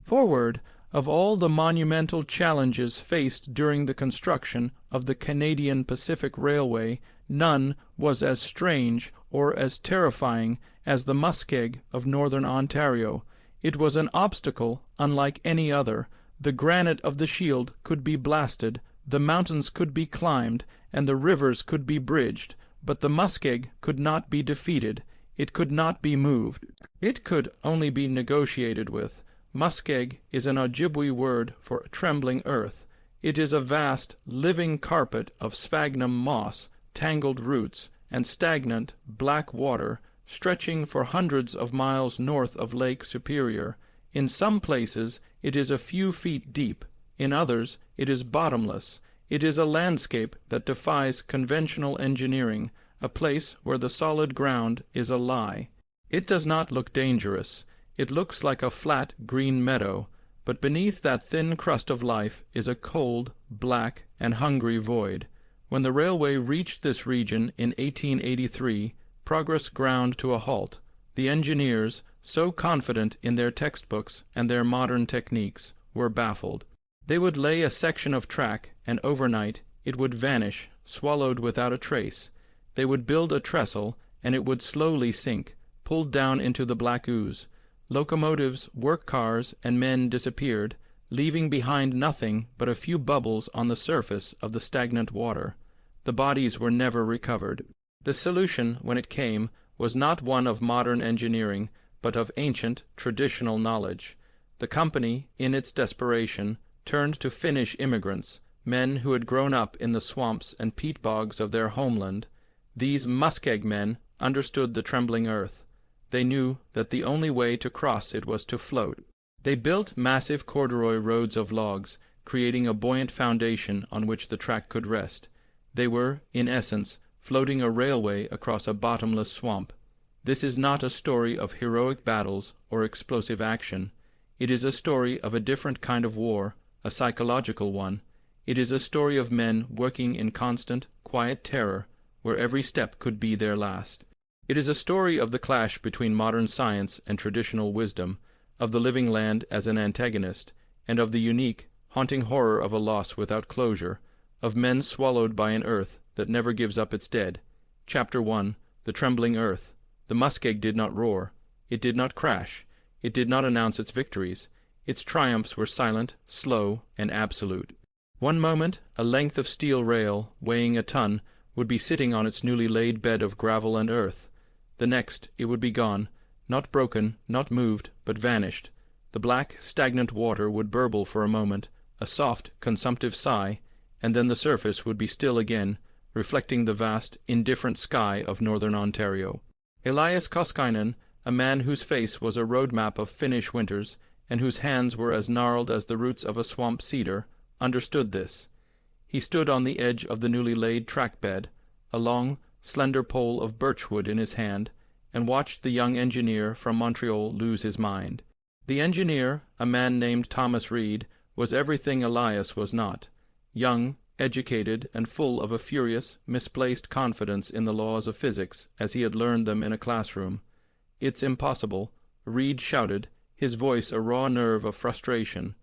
Forward, of all the monumental challenges faced during the construction of the Canadian Pacific Railway, none was as strange or as terrifying as the muskeg of northern Ontario. It was an obstacle unlike any other. The granite of the shield could be blasted, the mountains could be climbed, and the rivers could be bridged, but the muskeg could not be defeated. It could not be moved. It could only be negotiated with. Muskeg is an Ojibwe word for trembling earth. It is a vast, living carpet of sphagnum moss, tangled roots, and stagnant, black water, stretching for hundreds of miles north of Lake Superior. In some places it is a few feet deep. In others it is bottomless. It is a landscape that defies conventional engineering, a place where the solid ground is a lie. It does not look dangerous. It looks like a flat green meadow, but beneath that thin crust of life is a cold, black, and hungry void. When the railway reached this region in 1883, progress ground to a halt. The engineers, so confident in their textbooks and their modern techniques, were baffled. They would lay a section of track, and overnight it would vanish, swallowed without a trace. They would build a trestle, and it would slowly sink, pulled down into the black ooze. Locomotives, work cars, and men disappeared, leaving behind nothing but a few bubbles on the surface of the stagnant water. The bodies were never recovered. The solution, when it came, was not one of modern engineering, but of ancient, traditional knowledge. The company, in its desperation, turned to Finnish immigrants, men who had grown up in the swamps and peat bogs of their homeland. These muskeg men understood the trembling earth. They knew that the only way to cross it was to float. They built massive corduroy roads of logs, creating a buoyant foundation on which the track could rest. They were, in essence, floating a railway across a bottomless swamp. This is not a story of heroic battles or explosive action. It is a story of a different kind of war, a psychological one. It is a story of men working in constant, quiet terror, where every step could be their last. It is a story of the clash between modern science and traditional wisdom, of the living land as an antagonist, and of the unique, haunting horror of a loss without closure, of men swallowed by an earth that never gives up its dead. Chapter 1. The Trembling Earth. The muskeg did not roar. It did not crash. It did not announce its victories. Its triumphs were silent, slow, and absolute. One moment a length of steel rail, weighing a ton, would be sitting on its newly laid bed of gravel and earth. The next it would be gone, not broken, not moved, but vanished. The black, stagnant water would burble for a moment, a soft, consumptive sigh, and then the surface would be still again, reflecting the vast, indifferent sky of northern Ontario. Elias Koskainen, a man whose face was a road map of Finnish winters, and whose hands were as gnarled as the roots of a swamp cedar, understood this. He stood on the edge of the newly laid track bed, a long, slender pole of birchwood in his hand, and watched the young engineer from Montreal lose his mind. The engineer, a man named Thomas Reed, was everything Elias was not. Young, educated, and full of a furious, misplaced confidence in the laws of physics as he had learned them in a classroom. "It's impossible," Reed shouted, his voice a raw nerve of frustration.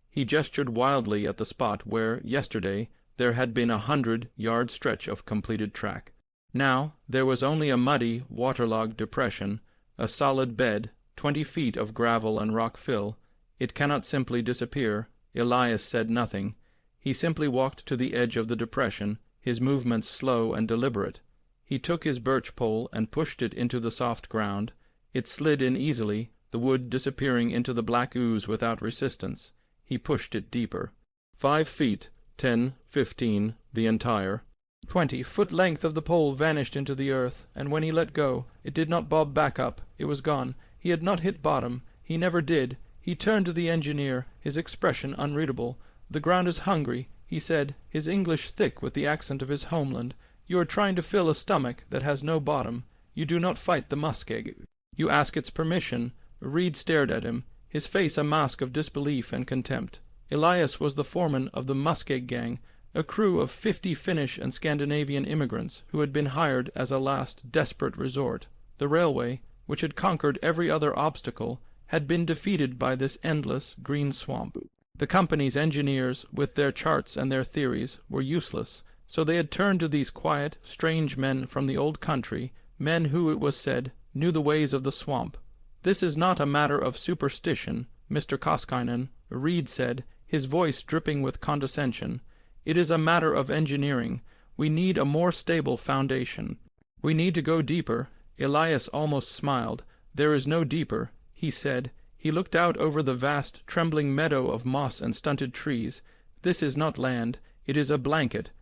He gestured wildly at the spot where, yesterday, there had been 100-yard stretch of completed track. Now there was only a muddy, waterlogged depression, a solid bed, 20 feet of gravel and rock fill. It cannot simply disappear. Elias said nothing. He simply walked to the edge of the depression, his movements slow and deliberate. He took his birch pole and pushed it into the soft ground. It slid in easily, the wood disappearing into the black ooze without resistance. He pushed it deeper. 5 feet, 10, 15, the entire 20-foot length of the pole vanished into the earth, and when he let go, it did not bob back up. It was gone. He had not hit bottom. He never did. He turned to the engineer, his expression unreadable. "The ground is hungry," he said, his English thick with the accent of his homeland. "You are trying to fill a stomach that has no bottom. You do not fight the muskeg. You ask its permission." Reed stared at him, his face a mask of disbelief and contempt. Elias was the foreman of the muskeg gang, a crew of 50 Finnish and Scandinavian immigrants who had been hired as a last desperate resort. The railway, which had conquered every other obstacle, had been defeated by this endless green swamp. The company's engineers, with their charts and their theories, were useless, so they had turned to these quiet, strange men from the old country, men who, it was said, knew the ways of the swamp. "This is not a matter of superstition, Mr. Koskinen," Reed said, his voice dripping with condescension. "It is a matter of engineering. We need a more stable foundation. We need to go deeper." Elias almost smiled. "There is no deeper," he said. He looked out over the vast, trembling meadow of moss and stunted trees. "This is not land. It is a blanket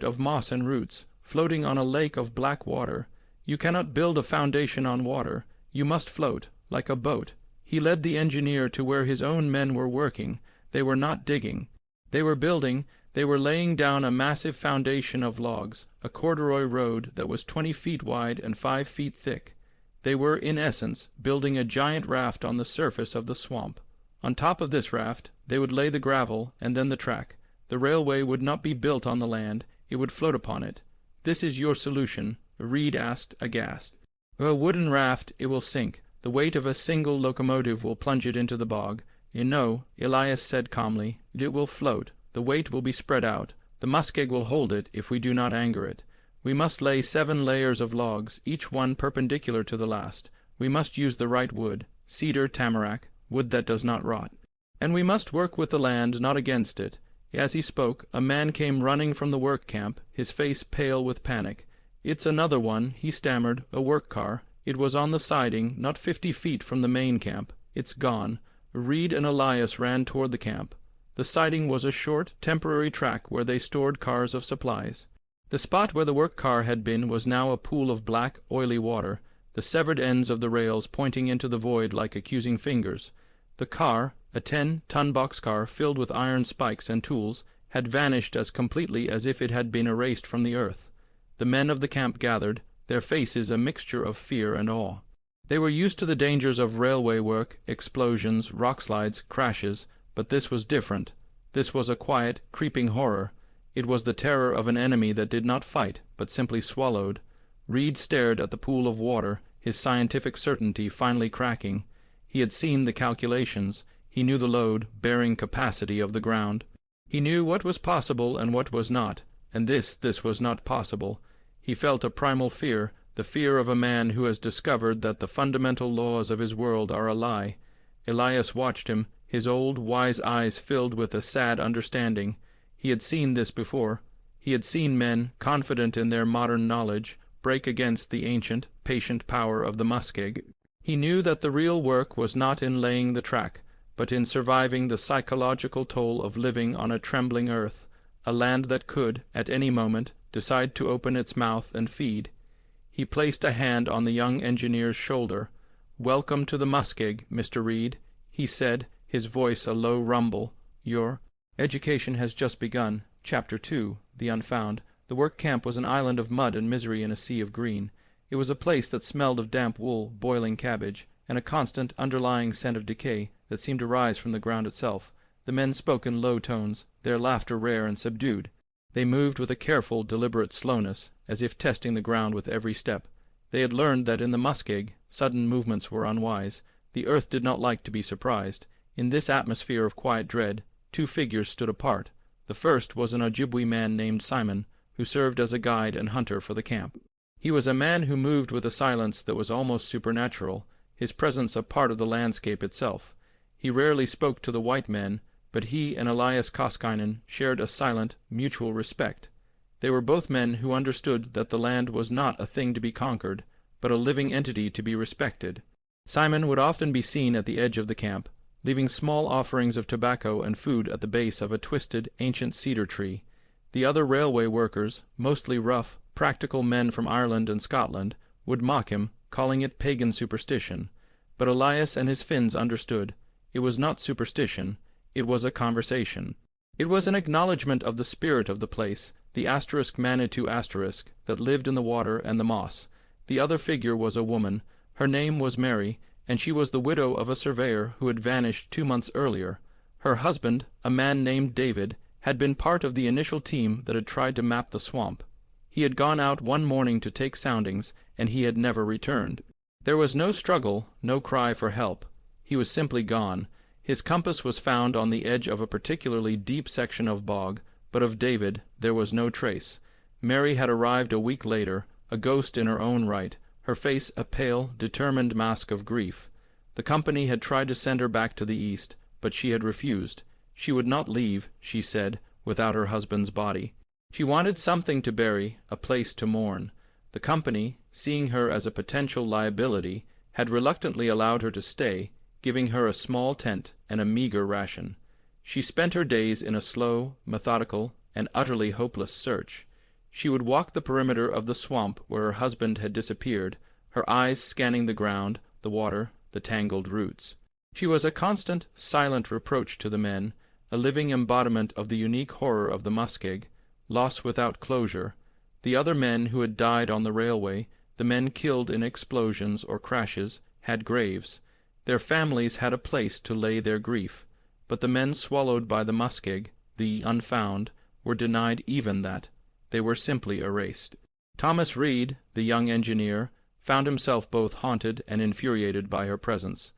of moss and roots, floating on a lake of black water. You cannot build a foundation on water. You must float, like a boat." He led the engineer to where his own men were working. They were not digging. They were building. They were laying down a massive foundation of logs, a corduroy road that was 20 feet wide and 5 feet thick. They were, in essence, building a giant raft on the surface of the swamp. On top of this raft, they would lay the gravel and then the track. The railway would not be built on the land. It would float upon it. "This is your solution?" Reed asked, aghast. "A wooden raft, it will sink. The weight of a single locomotive will plunge it into the bog." "No," Elias said calmly. "It will float. The weight will be spread out. The muskeg will hold it if we do not anger it. We must lay 7 layers of logs, each one perpendicular to the last. We must use the right wood, cedar, tamarack, wood that does not rot. And we must work with the land, not against it." As he spoke, a man came running from the work camp, his face pale with panic. "It's another one," he stammered, "a work car. It was on the siding, not 50 feet from the main camp. It's gone." Reed and Elias ran toward the camp. The siding was a short, temporary track where they stored cars of supplies. The spot where the work car had been was now a pool of black, oily water, the severed ends of the rails pointing into the void like accusing fingers. The car, a 10-ton boxcar filled with iron spikes and tools, had vanished as completely as if it had been erased from the earth. The men of the camp gathered, their faces a mixture of fear and awe. They were used to the dangers of railway work, explosions, rockslides, crashes, but this was different. This was a quiet, creeping horror. It was the terror of an enemy that did not fight, but simply swallowed. Reed stared at the pool of water, his scientific certainty finally cracking. He had seen the calculations. He knew the load, bearing capacity of the ground. He knew what was possible and what was not, and this was not possible. He felt a primal fear, the fear of a man who has discovered that the fundamental laws of his world are a lie. Elias watched him, his old, wise eyes filled with a sad understanding. He had seen this before. He had seen men, confident in their modern knowledge, break against the ancient, patient power of the muskeg. He knew that the real work was not in laying the track, but in surviving the psychological toll of living on a trembling earth, a land that could, at any moment, decide to open its mouth and feed. He placed a hand on the young engineer's shoulder. "Welcome to the muskeg, Mr. Reed," he said, his voice a low rumble. "Your education has just begun." Chapter 2, The Unfound. The work camp was an island of mud and misery in a sea of green. It was a place that smelled of damp wool, boiling cabbage, and a constant, underlying scent of decay that seemed to rise from the ground itself. The men spoke in low tones, their laughter rare and subdued. They moved with a careful, deliberate slowness, as if testing the ground with every step. They had learned that in the muskeg, sudden movements were unwise. The earth did not like to be surprised. In this atmosphere of quiet dread, 2 figures stood apart. The first was an Ojibwe man named Simon, who served as a guide and hunter for the camp. He was a man who moved with a silence that was almost supernatural, his presence a part of the landscape itself. He rarely spoke to the white men, but he and Elias Koskinen shared a silent, mutual respect. They were both men who understood that the land was not a thing to be conquered, but a living entity to be respected. Simon would often be seen at the edge of the camp, leaving small offerings of tobacco and food at the base of a twisted, ancient cedar tree. The other railway workers, mostly rough, practical men from Ireland and Scotland, would mock him, calling it pagan superstition. But Elias and his Finns understood. It was not superstition. It was a conversation. It was an acknowledgment of the spirit of the place, the *Manitou*, that lived in the water and the moss. The other figure was a woman. Her name was Mary, and she was the widow of a surveyor who had vanished 2 months earlier. Her husband, a man named David, had been part of the initial team that had tried to map the swamp. He had gone out one morning to take soundings, and he had never returned. There was no struggle, no cry for help. He was simply gone. His compass was found on the edge of a particularly deep section of bog, but of David there was no trace. Mary had arrived a week later, a ghost in her own right, her face a pale, determined mask of grief. The company had tried to send her back to the East, but she had refused. She would not leave, she said, without her husband's body. She wanted something to bury, a place to mourn. The company, seeing her as a potential liability, had reluctantly allowed her to stay, giving her a small tent and a meager ration. She spent her days in a slow, methodical, and utterly hopeless search. She would walk the perimeter of the swamp where her husband had disappeared, her eyes scanning the ground, the water, the tangled roots. She was a constant, silent reproach to the men, a living embodiment of the unique horror of the muskeg, loss without closure. The other men who had died on the railway, the men killed in explosions or crashes, had graves. Their families had a place to lay their grief, but the men swallowed by the muskeg, the unfound, were denied even that. They were simply erased. Thomas Reed, the young engineer, found himself both haunted and infuriated by her presence.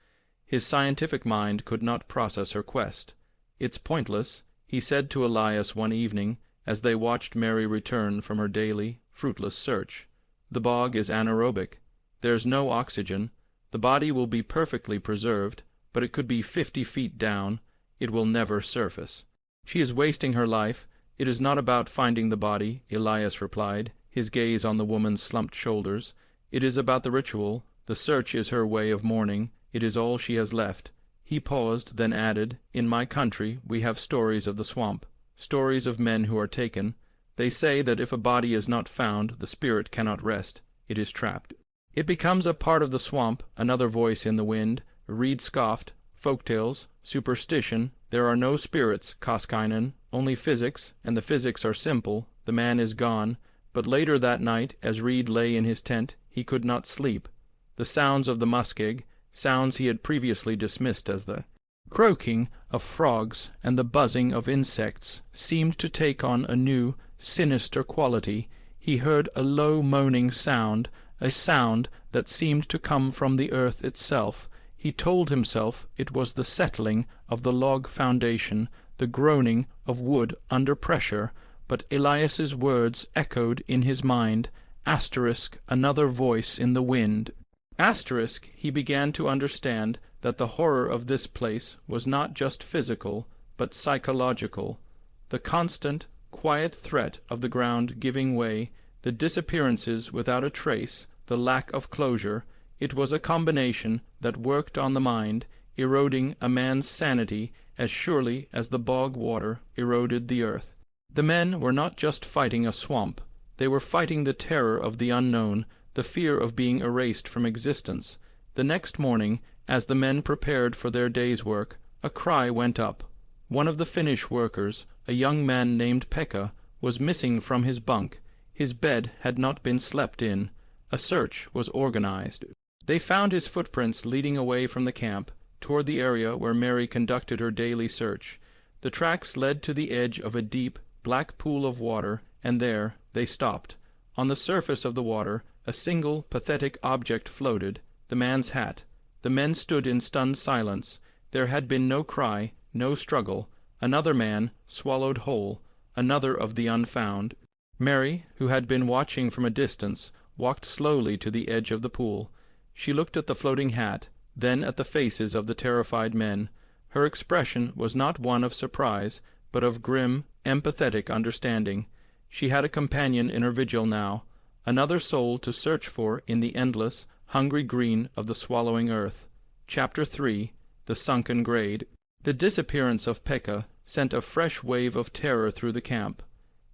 His scientific mind could not process her quest. "It's pointless," he said to Elias one evening, as they watched Mary return from her daily, fruitless search. "The bog is anaerobic. There's no oxygen. The body will be perfectly preserved, but it could be 50 feet down. It will never surface." "She is wasting her life. It is not about finding the body," Elias replied, his gaze on the woman's slumped shoulders. "It is about the ritual. The search is her way of mourning. It is all she has left." He paused, then added, "In my country we have stories of the swamp, stories of men who are taken. They say that if a body is not found, the spirit cannot rest. It is trapped." "It becomes a part of the swamp," another voice in the wind. Reed scoffed. "Folktales, superstition. There are no spirits, Koskainen, only physics, and the physics are simple. The man is gone." But later that night, as Reed lay in his tent, he could not sleep. The sounds of the muskeg, sounds he had previously dismissed as the croaking of frogs and the buzzing of insects, seemed to take on a new, sinister quality. He heard a low moaning sound, a sound that seemed to come from the earth itself. He told himself it was the settling of the log foundation, the groaning of wood under pressure, but Elias's words echoed in his mind. Asterisk, another voice in the wind. Asterisk, he began to understand that the horror of this place was not just physical, but psychological. The constant, quiet threat of the ground giving way, the disappearances without a trace, the lack of closure, it was a combination that worked on the mind, eroding a man's sanity as surely as the bog water eroded the earth. The men were not just fighting a swamp. They were fighting the terror of the unknown, the fear of being erased from existence. The next morning, as the men prepared for their day's work, a cry went up. One of the Finnish workers, a young man named Pekka, was missing from his bunk. His bed had not been slept in. A search was organized. They found his footprints leading away from the camp, toward the area where Mary conducted her daily search. The tracks led to the edge of a deep, black pool of water, and there they stopped. On the surface of the water, a single, pathetic object floated, the man's hat. The men stood in stunned silence. There had been no cry, no struggle. Another man, swallowed whole, another of the unfound. Mary, who had been watching from a distance, walked slowly to the edge of the pool. She looked at the floating hat, then at the faces of the terrified men. Her expression was not one of surprise, but of grim, empathetic understanding. She had a companion in her vigil now, another soul to search for in the endless, hungry green of the swallowing earth. Chapter 3. The Sunken Grade. The disappearance of Pekka sent a fresh wave of terror through the camp.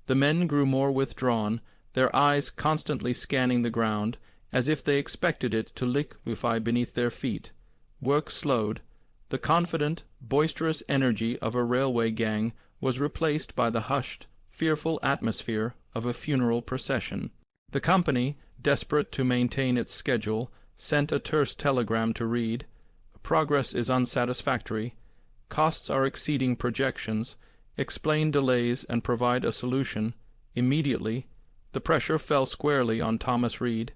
The men grew more withdrawn, their eyes constantly scanning the ground, as if they expected it to liquefy beneath their feet. Work slowed. The confident, boisterous energy of a railway gang was replaced by the hushed, fearful atmosphere of a funeral procession. The company, desperate to maintain its schedule, sent a terse telegram to Reed. "Progress is unsatisfactory. Costs are exceeding projections. Explain delays and provide a solution immediately." The pressure fell squarely on Thomas Reed.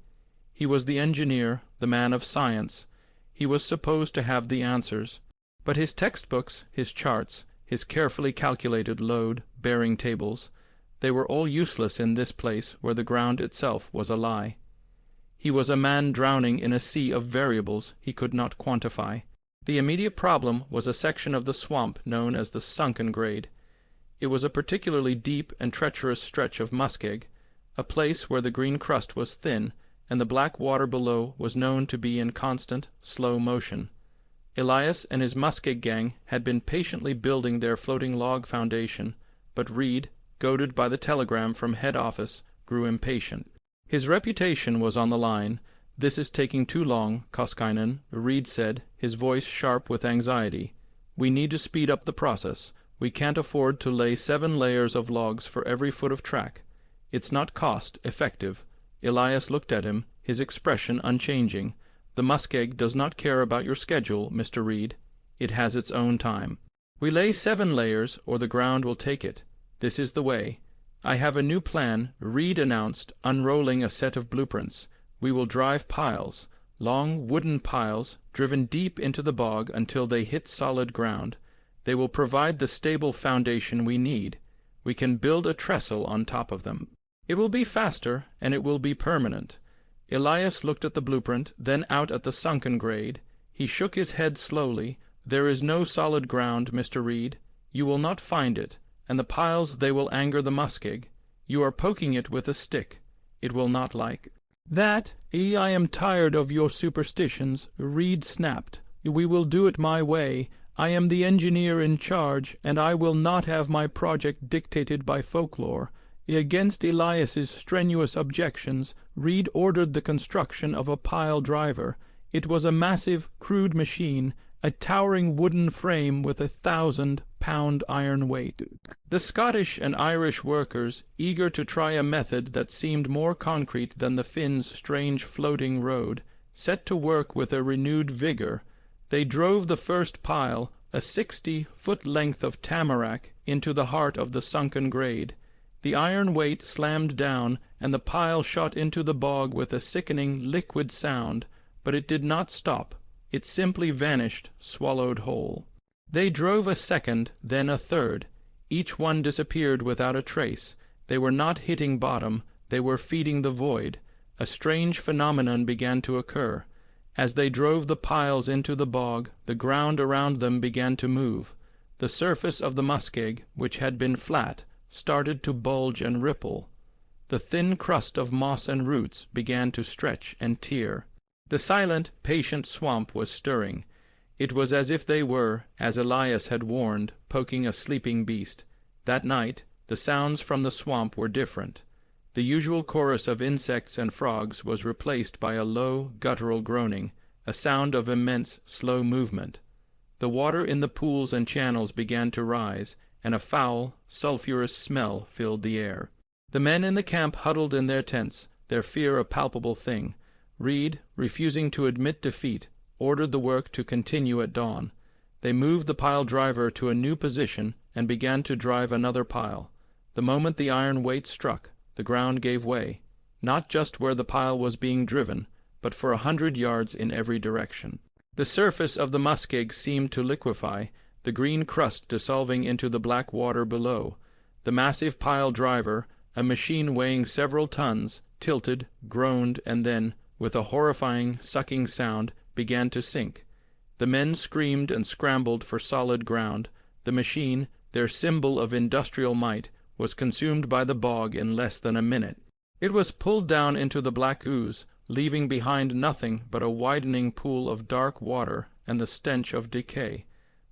He was the engineer, the man of science. He was supposed to have the answers. But his textbooks, his charts, his carefully calculated load-bearing tables, they were all useless in this place where the ground itself was a lie. He was a man drowning in a sea of variables he could not quantify. The immediate problem was a section of the swamp known as the sunken grade. It was a particularly deep and treacherous stretch of muskeg, a place where the green crust was thin, and the black water below was known to be in constant, slow motion. Elias and his muskeg gang had been patiently building their floating log foundation, but Reed, goaded by the telegram from head office, grew impatient. His reputation was on the line. "This is taking too long, Koskinen," Reed said, his voice sharp with anxiety. "We need to speed up the process. We can't afford to lay 7 layers of logs for every foot of track. It's not cost-effective." Elias looked at him, his expression unchanging. "The muskeg does not care about your schedule, Mr. Reed. It has its own time. We lay 7 layers, or the ground will take it. This is the way. I have a new plan," Reed announced, unrolling a set of blueprints. "We will drive piles, long wooden piles, driven deep into the bog until they hit solid ground. They will provide the stable foundation we need. We can build a trestle on top of them. It will be faster, and it will be permanent." Elias looked at the blueprint, then out at the sunken grade. He shook his head slowly. "There is no solid ground, Mr. Reed. You will not find it, and the piles they will anger the muskeg. You are poking it with a stick. It will not like." "That, I am tired of your superstitions," Reed snapped. "We will do it my way. I am the engineer in charge, and I will not have my project dictated by folklore." Against Elias's strenuous objections, Reed ordered the construction of a pile driver. It was a massive, crude machine, a towering wooden frame with 1,000-pound iron weight. The Scottish and Irish workers, eager to try a method that seemed more concrete than the Finns' strange floating road, set to work with a renewed vigor. They drove the first pile, a 60-foot length of tamarack, into the heart of the sunken grade. The iron weight slammed down, and the pile shot into the bog with a sickening liquid sound, but it did not stop. It simply vanished, swallowed whole. They drove a second, then a third. Each one disappeared without a trace. They were not hitting bottom, they were feeding the void. A strange phenomenon began to occur. As they drove the piles into the bog, the ground around them began to move. The surface of the muskeg, which had been flat, started to bulge and ripple. The thin crust of moss and roots began to stretch and tear. The silent, patient swamp was stirring. It was as if they were, as Elias had warned, poking a sleeping beast. That night, the sounds from the swamp were different. The usual chorus of insects and frogs was replaced by a low, guttural groaning, a sound of immense, slow movement. The water in the pools and channels began to rise, and a foul, sulphurous smell filled the air. The men in the camp huddled in their tents, their fear a palpable thing. Reed, refusing to admit defeat, ordered the work to continue at dawn. They moved the pile driver to a new position and began to drive another pile. The moment the iron weight struck, the ground gave way, not just where the pile was being driven, but for 100 yards in every direction. The surface of the muskeg seemed to liquefy, the green crust dissolving into the black water below. The massive pile driver, a machine weighing several tons, tilted, groaned, and then, with a horrifying, sucking sound, began to sink. The men screamed and scrambled for solid ground. The machine, their symbol of industrial might, was consumed by the bog in less than a minute. It was pulled down into the black ooze, leaving behind nothing but a widening pool of dark water and the stench of decay.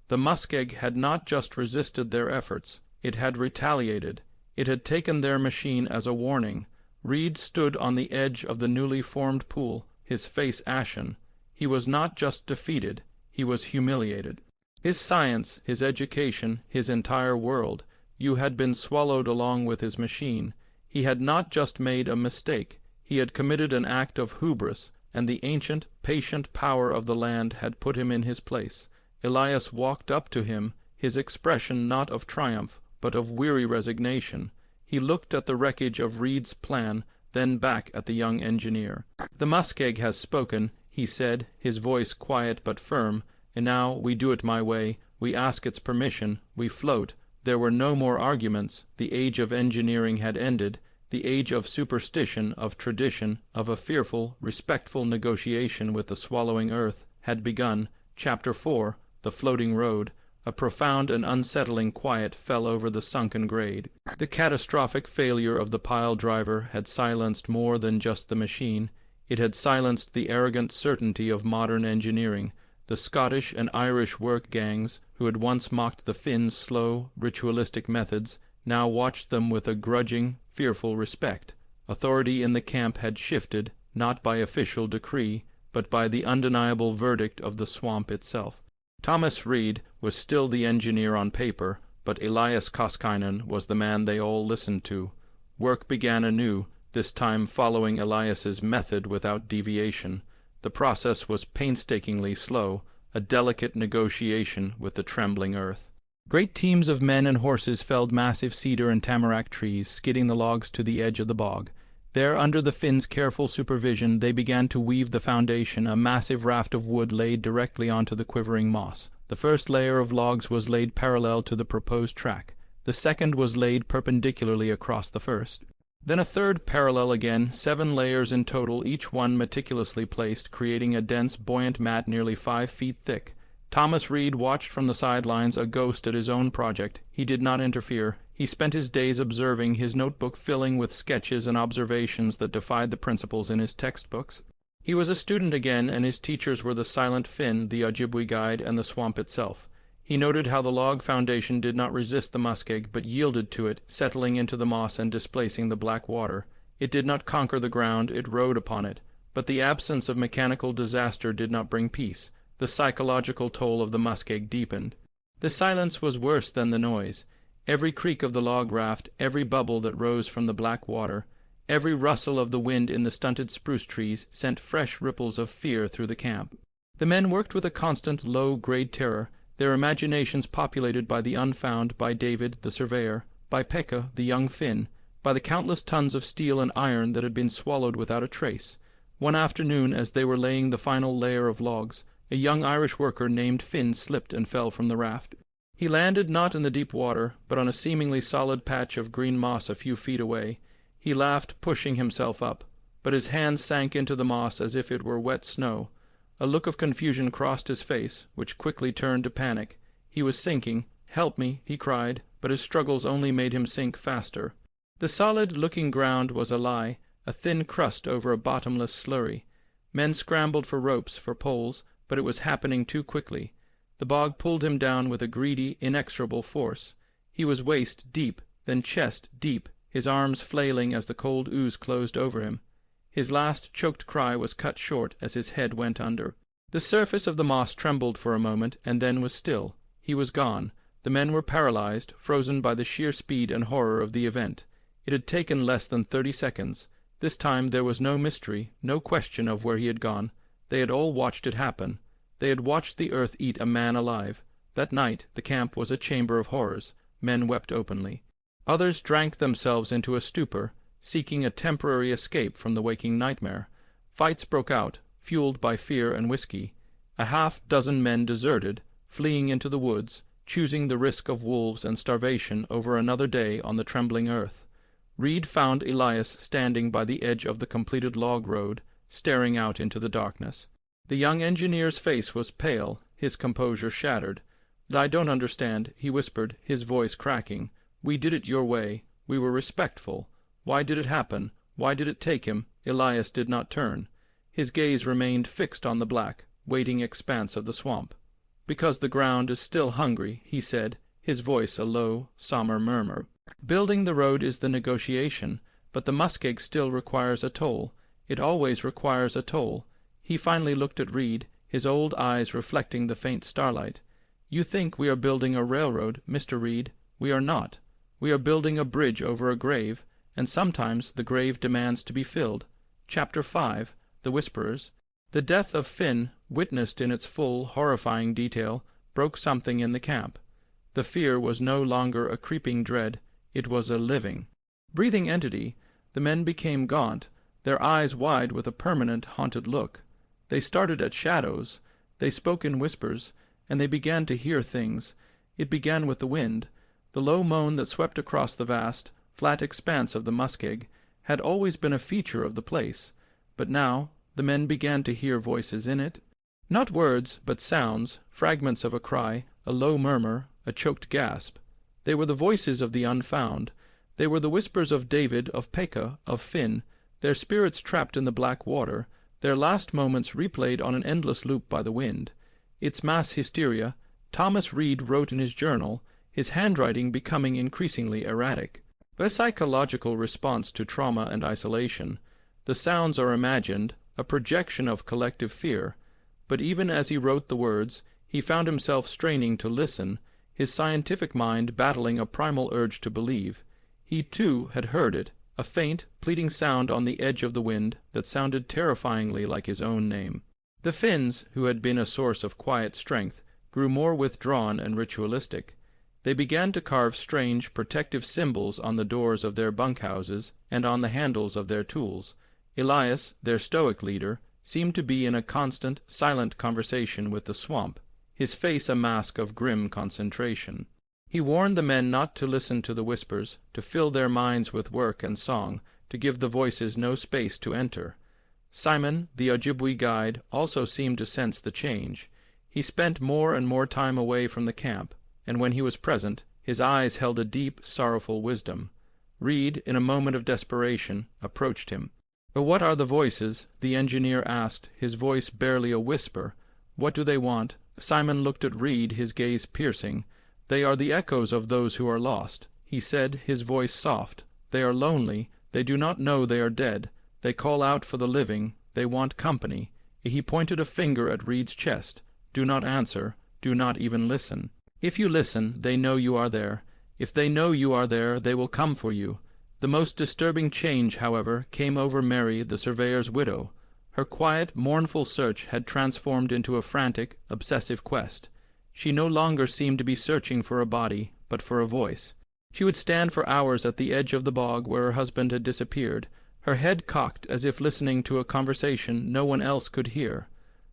The muskeg had not just resisted their efforts, it had retaliated. It had taken their machine as a warning. Reed stood on the edge of the newly formed pool, his face ashen. He was not just defeated, he was humiliated. His science, his education, his entire world, you had been swallowed along with his machine. He had not just made a mistake, he had committed an act of hubris, and the ancient, patient power of the land had put him in his place. Elias walked up to him, his expression not of triumph, but of weary resignation. He looked at the wreckage of Reed's plan, then back at the young engineer. "The muskeg has spoken. he said, his voice quiet but firm, "and now we do it my way. We ask its permission. We float." There were no more arguments. The age of engineering had ended. The age of superstition, of tradition, of a fearful, respectful negotiation with the swallowing earth, had begun. Chapter 4. The Floating Road. A profound and unsettling quiet fell over the sunken grade. The catastrophic failure of the pile driver had silenced more than just the machine. It had silenced the arrogant certainty of modern engineering. The Scottish and Irish work gangs, who had once mocked the Finns' slow, ritualistic methods, now watched them with a grudging, fearful respect. Authority in the camp had shifted, not by official decree, but by the undeniable verdict of the swamp itself. Thomas Reed was still the engineer on paper, but Elias Koskinen was the man they all listened to. Work began anew, this time following Elias's method without deviation. The process was painstakingly slow, a delicate negotiation with the trembling earth. Great teams of men and horses felled massive cedar and tamarack trees, skidding the logs to the edge of the bog. There, under the Finns' careful supervision, they began to weave the foundation, a massive raft of wood laid directly onto the quivering moss. The first layer of logs was laid parallel to the proposed track. The second was laid perpendicularly across the first. Then a third parallel again, 7 layers in total, each one meticulously placed, creating a dense, buoyant mat nearly 5 feet thick. Thomas Reed watched from the sidelines, a ghost at his own project. He did not interfere. He spent his days observing, his notebook filling with sketches and observations that defied the principles in his textbooks. He was a student again, and his teachers were the silent Finn, the Ojibwe guide, and the swamp itself. He noted how the log foundation did not resist the muskeg, but yielded to it, settling into the moss and displacing the black water. It did not conquer the ground, it rode upon it. But the absence of mechanical disaster did not bring peace. The psychological toll of the muskeg deepened. The silence was worse than the noise. Every creak of the log raft, every bubble that rose from the black water, every rustle of the wind in the stunted spruce trees sent fresh ripples of fear through the camp. The men worked with a constant, low-grade terror, their imaginations populated by the unfound, by David, the surveyor, by Pekka, the young Finn, by the countless tons of steel and iron that had been swallowed without a trace. One afternoon, as they were laying the final layer of logs, a young Irish worker named Finn slipped and fell from the raft. He landed not in the deep water, but on a seemingly solid patch of green moss a few feet away. He laughed, pushing himself up, but his hands sank into the moss as if it were wet snow. A look of confusion crossed his face, which quickly turned to panic. He was sinking. "Help me," he cried, but his struggles only made him sink faster. The solid-looking ground was a lie, a thin crust over a bottomless slurry. Men scrambled for ropes, for poles, but it was happening too quickly. The bog pulled him down with a greedy, inexorable force. He was waist deep, then chest deep, his arms flailing as the cold ooze closed over him. His last choked cry was cut short as his head went under. The surface of the moss trembled for a moment, and then was still. He was gone. The men were paralyzed, frozen by the sheer speed and horror of the event. It had taken less than 30 seconds. This time there was no mystery, no question of where he had gone. They had all watched it happen. They had watched the earth eat a man alive. That night the camp was a chamber of horrors. Men wept openly. Others drank themselves into a stupor, seeking a temporary escape from the waking nightmare. Fights broke out, fueled by fear and whiskey. A half-dozen men deserted, fleeing into the woods, choosing the risk of wolves and starvation over another day on the trembling earth. Reed found Elias standing by the edge of the completed log road, staring out into the darkness. The young engineer's face was pale, his composure shattered. "I don't understand," he whispered, his voice cracking. "We did it your way. We were respectful. Why did it happen? Why did it take him?" Elias did not turn. His gaze remained fixed on the black, waiting expanse of the swamp. "Because the ground is still hungry," he said, his voice a low, somber murmur. "Building the road is the negotiation, but the muskeg still requires a toll. It always requires a toll." He finally looked at Reed, his old eyes reflecting the faint starlight. "You think we are building a railroad, Mr. Reed. We are not. We are building a bridge over a grave, and sometimes the grave demands to be filled." Chapter 5. The Whisperers. The death of Finn, witnessed in its full, horrifying detail, broke something in the camp. The fear was no longer a creeping dread. It was a living, breathing entity. The men became gaunt, their eyes wide with a permanent, haunted look. They started at shadows. They spoke in whispers, and they began to hear things. It began with the wind. The low moan that swept across the vast, flat expanse of the muskeg had always been a feature of the place, but now the men began to hear voices in it. Not words, but sounds, fragments of a cry, a low murmur, a choked gasp. They were the voices of the unfound. They were the whispers of David, of Pekah, of Finn, their spirits trapped in the black water, their last moments replayed on an endless loop by the wind. Its mass hysteria, Thomas Reed wrote in his journal, his handwriting becoming increasingly erratic. A psychological response to trauma and isolation. The sounds are imagined, a projection of collective fear. But even as he wrote the words, he found himself straining to listen, his scientific mind battling a primal urge to believe. He, too, had heard it, a faint, pleading sound on the edge of the wind that sounded terrifyingly like his own name. The Finns, who had been a source of quiet strength, grew more withdrawn and ritualistic. They began to carve strange, protective symbols on the doors of their bunkhouses and on the handles of their tools. Elias, their stoic leader, seemed to be in a constant, silent conversation with the swamp, his face a mask of grim concentration. He warned the men not to listen to the whispers, to fill their minds with work and song, to give the voices no space to enter. Simon, the Ojibwe guide, also seemed to sense the change. He spent more and more time away from the camp, and when he was present, his eyes held a deep, sorrowful wisdom. Reed, in a moment of desperation, approached him. "But what are the voices?" the engineer asked, his voice barely a whisper. "What do they want?" Simon looked at Reed, his gaze piercing. "They are the echoes of those who are lost," he said, his voice soft. "They are lonely. They do not know they are dead. They call out for the living. They want company." He pointed a finger at Reed's chest. "Do not answer. Do not even listen. If you listen, they know you are there. If they know you are there, they will come for you." The most disturbing change, however, came over Mary, the surveyor's widow. Her quiet, mournful search had transformed into a frantic, obsessive quest. She no longer seemed to be searching for a body, but for a voice. She would stand for hours at the edge of the bog where her husband had disappeared, her head cocked as if listening to a conversation no one else could hear.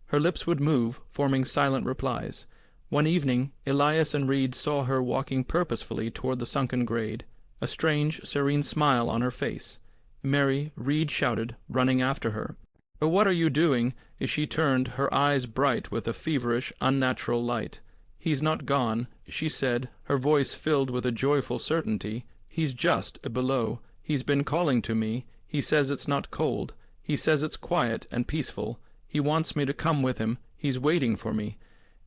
Her lips would move, forming silent replies. One evening, Elias and Reed saw her walking purposefully toward the sunken grade, a strange, serene smile on her face. "Mary," Reed shouted, running after her. "But what are you doing?" As she turned, her eyes bright with a feverish, unnatural light. "He's not gone," she said, her voice filled with a joyful certainty. "He's just below. He's been calling to me. He says it's not cold. He says it's quiet and peaceful. He wants me to come with him. He's waiting for me."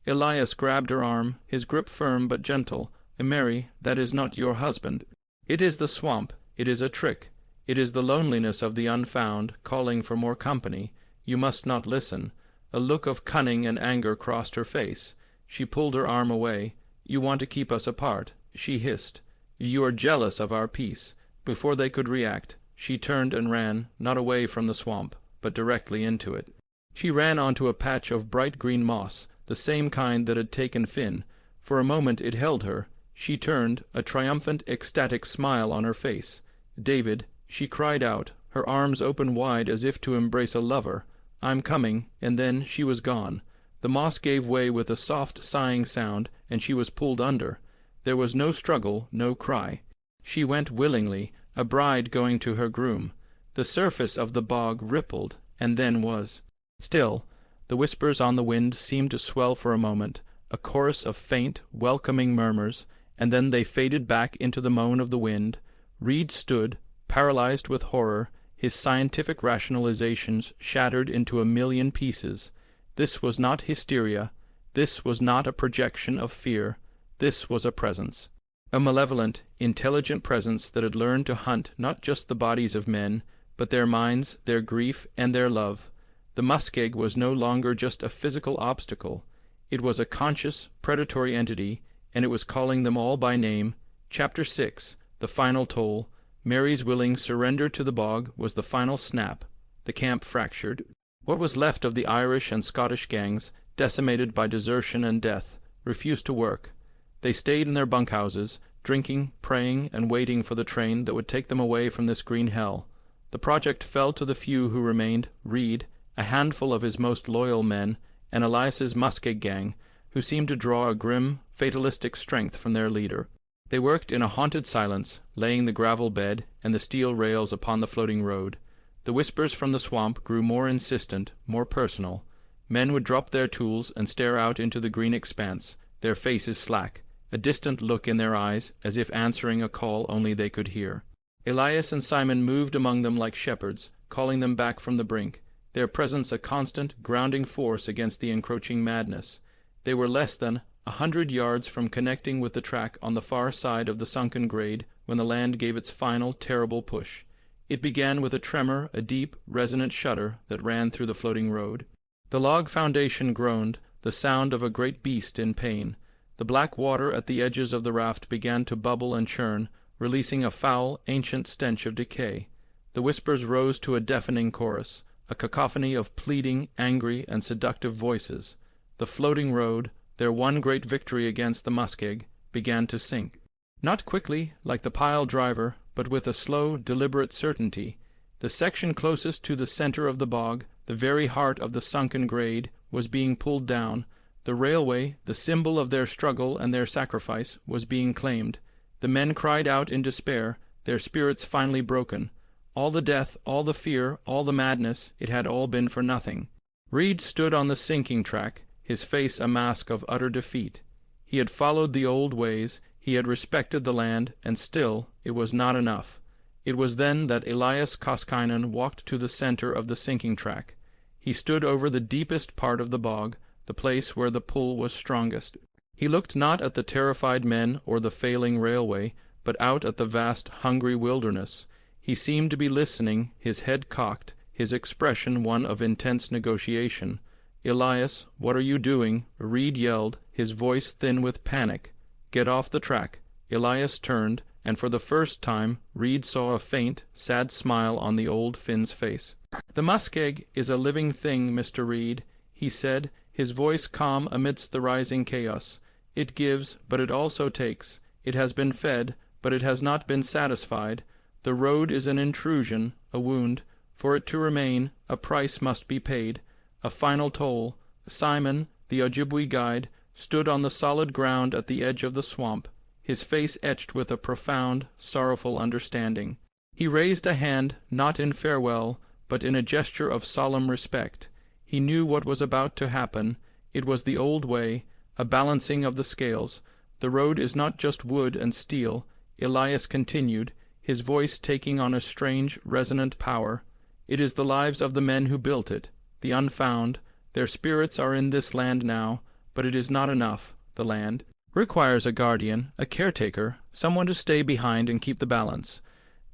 Elias grabbed her arm, his grip firm but gentle. "Mary, that is not your husband. It is the swamp. It is a trick. It is the loneliness of the unfound, calling for more company. You must not listen." A look of cunning and anger crossed her face. She pulled her arm away. "You want to keep us apart," she hissed. "You are jealous of our peace." Before they could react, she turned and ran, not away from the swamp, but directly into it. She ran onto a patch of bright green moss, the same kind that had taken Finn. For a moment it held her. She turned, a triumphant, ecstatic smile on her face. "David," she cried out, her arms open wide as if to embrace a lover. "I'm coming," and then she was gone. The moss gave way with a soft, sighing sound, and she was pulled under. There was no struggle, no cry. She went willingly, a bride going to her groom. The surface of the bog rippled, and then was still. The whispers on the wind seemed to swell for a moment, a chorus of faint, welcoming murmurs, and then they faded back into the moan of the wind. Reed stood, paralyzed with horror, his scientific rationalizations shattered into a million pieces. This was not hysteria. This was not a projection of fear. This was a presence. A malevolent, intelligent presence that had learned to hunt not just the bodies of men, but their minds, their grief, and their love. The muskeg was no longer just a physical obstacle. It was a conscious, predatory entity, and it was calling them all by name. Chapter 6, the final toll. Mary's willing surrender to the bog was the final snap. The camp fractured. What was left of the Irish and Scottish gangs, decimated by desertion and death, refused to work. They stayed in their bunkhouses, drinking, praying, and waiting for the train that would take them away from this green hell. The project fell to the few who remained, Reed, a handful of his most loyal men, and Elias's Muskeg gang, who seemed to draw a grim, fatalistic strength from their leader. They worked in a haunted silence, laying the gravel bed and the steel rails upon the floating road. The whispers from the swamp grew more insistent, more personal. Men would drop their tools and stare out into the green expanse, their faces slack, a distant look in their eyes, as if answering a call only they could hear. Elias and Simon moved among them like shepherds, calling them back from the brink, their presence a constant, grounding force against the encroaching madness. They were less than 100 yards from connecting with the track on the far side of the sunken grade when the land gave its final, terrible push. It began with a tremor, a deep, resonant shudder that ran through the floating road. The log foundation groaned, the sound of a great beast in pain. The black water at the edges of the raft began to bubble and churn, releasing a foul, ancient stench of decay. The whispers rose to a deafening chorus, a cacophony of pleading, angry, and seductive voices. The floating road, their one great victory against the muskeg, began to sink. Not quickly, like the pile driver, but with a slow, deliberate certainty. The section closest to the center of the bog, the very heart of the sunken grade, was being pulled down. The railway, the symbol of their struggle and their sacrifice, was being claimed. The men cried out in despair, their spirits finally broken. All the death, all the fear, all the madness, it had all been for nothing. Reed stood on the sinking track, his face a mask of utter defeat. He had followed the old ways, he had respected the land, and still it was not enough. It was then that Elias Koskinen walked to the center of the sinking track. He stood over the deepest part of the bog, the place where the pull was strongest. He looked not at the terrified men or the failing railway, but out at the vast, hungry wilderness. He seemed to be listening, his head cocked, his expression one of intense negotiation. "Elias, what are you doing?" Reed yelled, his voice thin with panic. "Get off the track." Elias turned, and for the first time Reed saw a faint, sad smile on the old Finn's face. "The muskeg is a living thing, Mr. Reed," he said, his voice calm amidst the rising chaos. "It gives, but it also takes. It has been fed, but it has not been satisfied. The road is an intrusion, a wound. For it to remain, a price must be paid, a final toll." Simon, the Ojibwe guide, stood on the solid ground at the edge of the swamp, his face etched with a profound, sorrowful understanding. He raised a hand, not in farewell, but in a gesture of solemn respect. He knew what was about to happen. It was the old way, a balancing of the scales. "The road is not just wood and steel," Elias continued, his voice taking on a strange, resonant power. "It is the lives of the men who built it, the unfound. Their spirits are in this land now, but it is not enough. The land requires a guardian, a caretaker, someone to stay behind and keep the balance."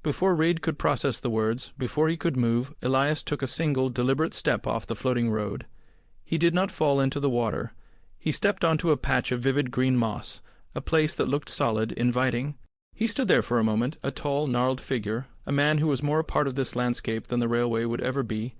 Before Reed could process the words, before he could move, Elias took a single, deliberate step off the floating road. He did not fall into the water. He stepped onto a patch of vivid green moss, a place that looked solid, inviting. He stood there for a moment, a tall, gnarled figure, a man who was more a part of this landscape than the railway would ever be.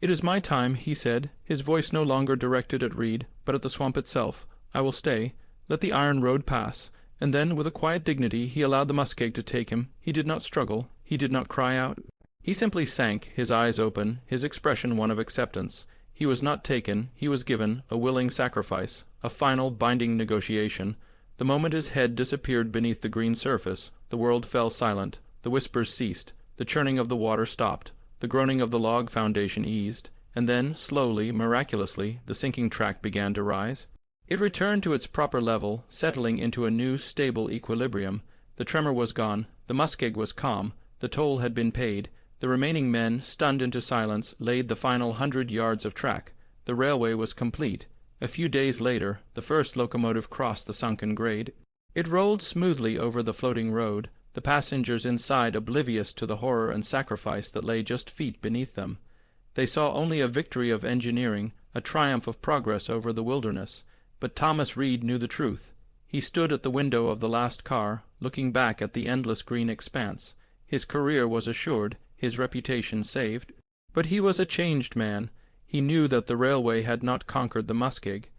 "It is my time," he said, his voice no longer directed at Reed, but at the swamp itself. "I will stay. Let the iron road pass." And then, with a quiet dignity, he allowed the muskeg to take him. He did not struggle. He did not cry out. He simply sank, his eyes open, his expression one of acceptance. He was not taken. He was given, a willing sacrifice, a final, binding negotiation. The moment his head disappeared beneath the green surface, the world fell silent. The whispers ceased. The churning of the water stopped. The groaning of the log foundation eased. And then, slowly, miraculously, the sinking track began to rise. It returned to its proper level, settling into a new, stable equilibrium. The tremor was gone. The muskeg was calm. The toll had been paid. The remaining men, stunned into silence, laid the final 100 yards of track. The railway was complete. A few days later, the first locomotive crossed the sunken grade. It rolled smoothly over the floating road, the passengers inside oblivious to the horror and sacrifice that lay just feet beneath them. They saw only a victory of engineering, a triumph of progress over the wilderness. But Thomas Reed knew the truth. He stood at the window of the last car, looking back at the endless green expanse. His career was assured, his reputation saved. But he was a changed man. He knew that the railway had not conquered the muskeg.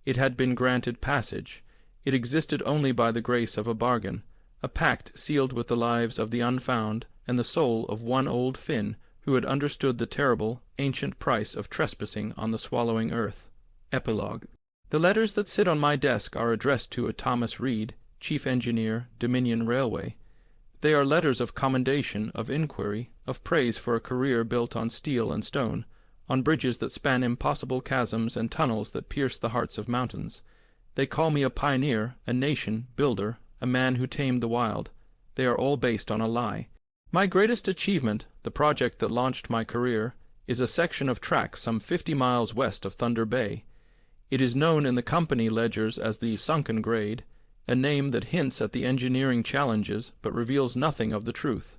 It had been granted passage. It existed only by the grace of a bargain, a pact sealed with the lives of the unfound and the soul of one old Finn, who had understood the terrible, ancient price of trespassing on the swallowing earth. Epilogue. The letters that sit on my desk are addressed to a Thomas Reed, Chief Engineer, Dominion Railway. They are letters of commendation, of inquiry, of praise for a career built on steel and stone, on bridges that span impossible chasms and tunnels that pierce the hearts of mountains. They call me a pioneer, a nation builder, a man who tamed the wild. They are all based on a lie. My greatest achievement, the project that launched my career, is a section of track some 50 miles west of Thunder Bay. It is known in the company ledgers as the Sunken Grade, a name that hints at the engineering challenges but reveals nothing of the truth.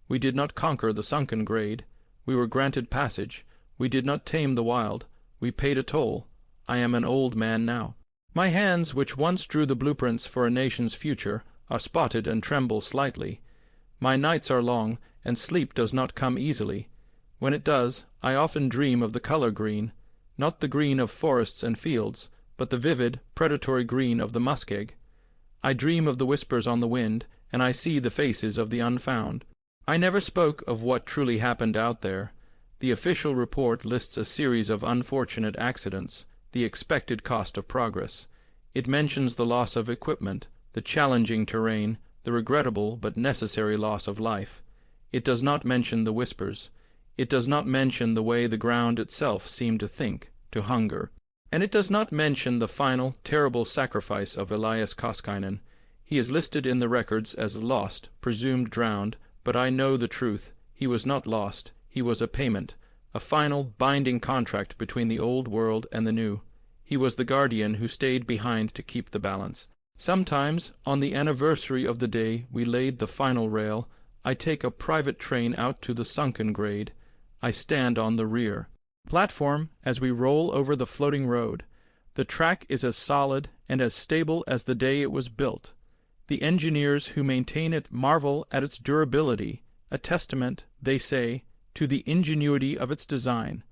We did not conquer the Sunken Grade. We were granted passage. We did not tame the wild. We paid a toll. I am an old man now. My hands, which once drew the blueprints for a nation's future, are spotted and tremble slightly. My nights are long, and sleep does not come easily. When it does, I often dream of the color green, not the green of forests and fields, but the vivid, predatory green of the muskeg. I dream of the whispers on the wind, and I see the faces of the unfound. I never spoke of what truly happened out there. The official report lists a series of unfortunate accidents, the expected cost of progress. It mentions the loss of equipment, the challenging terrain, the regrettable but necessary loss of life. It does not mention the whispers. It does not mention the way the ground itself seemed to think, to hunger. And it does not mention the final, terrible sacrifice of Elias Koskinen. He is listed in the records as lost, presumed drowned, but I know the truth. He was not lost. He was a payment, a final, binding contract between the old world and the new. He was the guardian who stayed behind to keep the balance. Sometimes, on the anniversary of the day we laid the final rail, I take a private train out to the Sunken Grade. I stand on the rear platform as we roll over the floating road. The track is as solid and as stable as the day it was built. The engineers who maintain it marvel at its durability, a testament, they say, to the ingenuity of its design.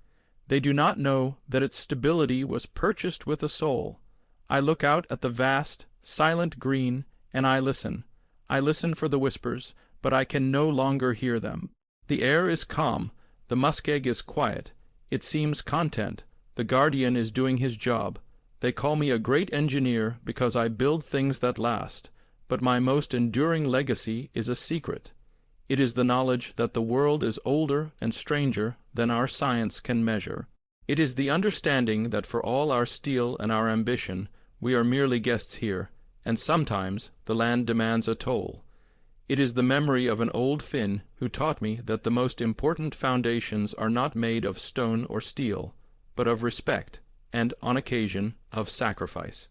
They do not know that its stability was purchased with a soul. I look out at the vast, silent green, and I listen. I listen for the whispers, but I can no longer hear them. The air is calm. The muskeg is quiet. It seems content. The guardian is doing his job. They call me a great engineer because I build things that last, but my most enduring legacy is a secret. It is the knowledge that the world is older and stranger than our science can measure. It is the understanding that for all our steel and our ambition, we are merely guests here, and sometimes the land demands a toll. It is the memory of an old Finn who taught me that the most important foundations are not made of stone or steel, but of respect, and, on occasion, of sacrifice.